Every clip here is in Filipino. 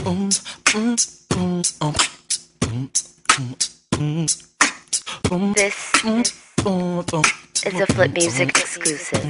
This is a Flip Music exclusive.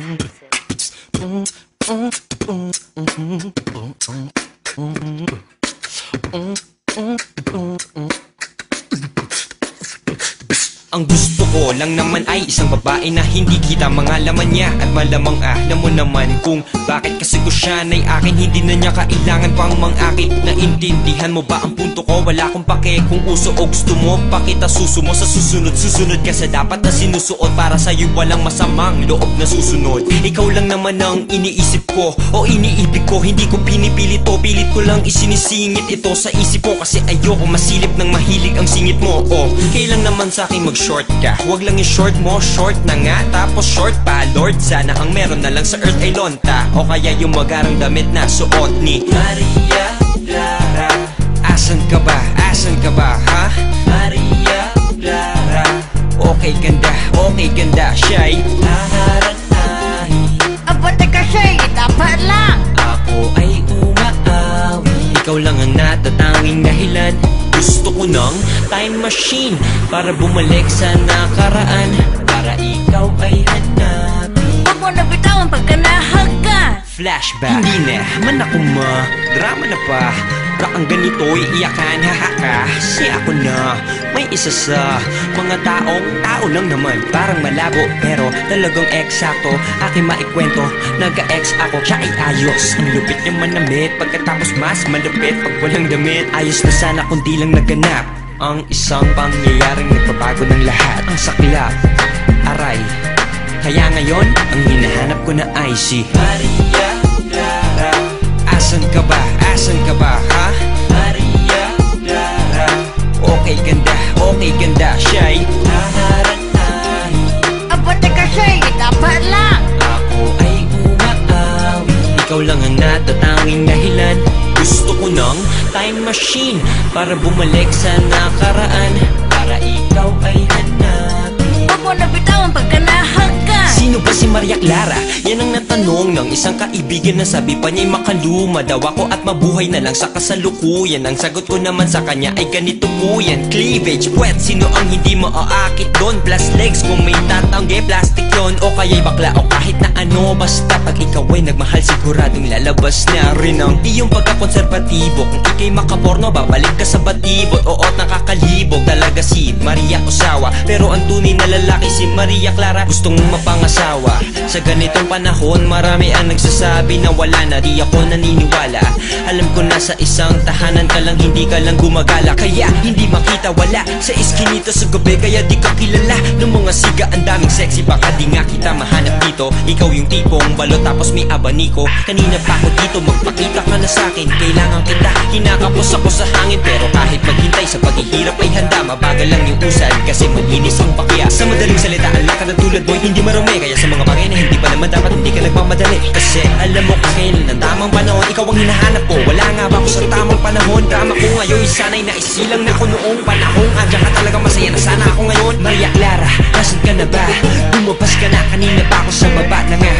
Ang gusto ko lang naman ay isang babae na hindi kita mga laman niya. At malamang alam mo naman kung bakit, kasi ko siya na'y akin. Hindi na niya kailangan pang mang-akit. Naintindihan mo ba ang punto ko? Wala akong pake kung uso o gusto mo. Pakita suso mo sa susunod. Susunod ka sa dapat na sinusuot. Para sa'yo walang masamang loob na susunod. Ikaw lang naman ang iniisip ko o iniibig ko. Hindi ko pinipilit to, pilit ko lang isinisingit ito sa isip ko. Kasi ayoko masilip ng mahilig ang singit mo. O kailang naman sa'kin mag-short ka, huwag lang yung short mo, short na nga, tapos short pa. Lord, sana ang meron na lang sa earth ay lonta, o kaya yung magarang damit na suot ni Maria Clara. Asan ka ba? Asan ka ba, ha? Maria Clara. Okay ganda, siya'y naharanahi. Aba teka siya'y dapat lang Ako ay umaawi. Ikaw lang ang natatanging dahilan. Gusto ko ng time machine para bumalik sa nakaraan, para ikaw ay hanapin. Huwag mo na bitawan pagka nahaga. Flashback. Hindi na man ako drama na pa. Rakang ganito'y iyakan, hahaka. Si ako na may isa sa mga tao lang naman. Parang malabo pero talagang eksakto. Aking maikwento, nagka-ex ako, siya ay ayos. Ang lupit niya manamit, pagkatapos mas malupit pag walang damit. Ayos na sana kung di lang naganap ang isang pangyayaring nagpabago ng lahat. Ang saklap, aray. Kaya ngayon, ang hinahanap ko na ay si Maria Clara. Asan ka ba? Asan ka ba, ha? Maria Clara. Okay ganda, siya'y naharanahi. Aba teka siya'y dapat lang Ako ay umaawi. Ikaw lang ang natatanging dahilan. Gusto ko ng time machine para bumalik sa nakaraan, para ikaw ay hanapin. Huwag mo na bitawan pagka nahaga. Sino ba si Maria Clara? Yan ang natanong ng isang kaibigan na sabi pa niya'y makaluma daw ako at mabuhay na lang sa kasalukuyan. Ang sagot ko naman sa kanya ay ganito po yan. Cleavage, puwet, sino ang hindi maaakit doon? Plus legs, kung may tatangge, plastic yon. O kaya'y bakla o kahit na ano. Basta pag ikaw ay nagmahal, siguradong lalabas na rin ang iyong pagkakonserbatibo. Kung ika'y makaporno, babalik ka sa batibot. Oo, nakakalibog talaga si Maria Osawa. Pero ang tunay na lalaki si Maria Clara, gustong mapangasawa. Sa ganitong panahon, marami ang nagsasabi na wala na, di ako naniniwala. Alam ko na sa isang tahanan ka lang, hindi ka lang gumagala. Kaya hindi makita wala sa iskinita sa gabi, kaya di ka kilala ng mga siga. Ang daming sexy, baka di nga kita mahanap dito. Ikaw yung tipong balot tapos may abaniko. Kanina pa ako dito, magpakita ka na sa'kin. Kailangan kita, kinakapos ako sa hangin. Pero kahit maghintay sa paghihirap ay handa, mabagal lang yung usad kasi malinis ang pakya. Sa madaling salita, ang lakad na tulad mo'y hindi marumi. Kaya sa mga bagay na hindi pa naman dapat, hindi ka nagmamadali. Kasi alam mo kailan ang tamang panahon, ikaw ang hinahanap ko. Wala nga ba ako sa tamang panahon? Drama ko ngayon, sana'y naisilang na ako noong panahon. Andiyan ka talaga, masaya na sana ako ngayon. Maria Clara, nasan ka na ba? Lumabas ka na, kanina pa ako sa baba na nga.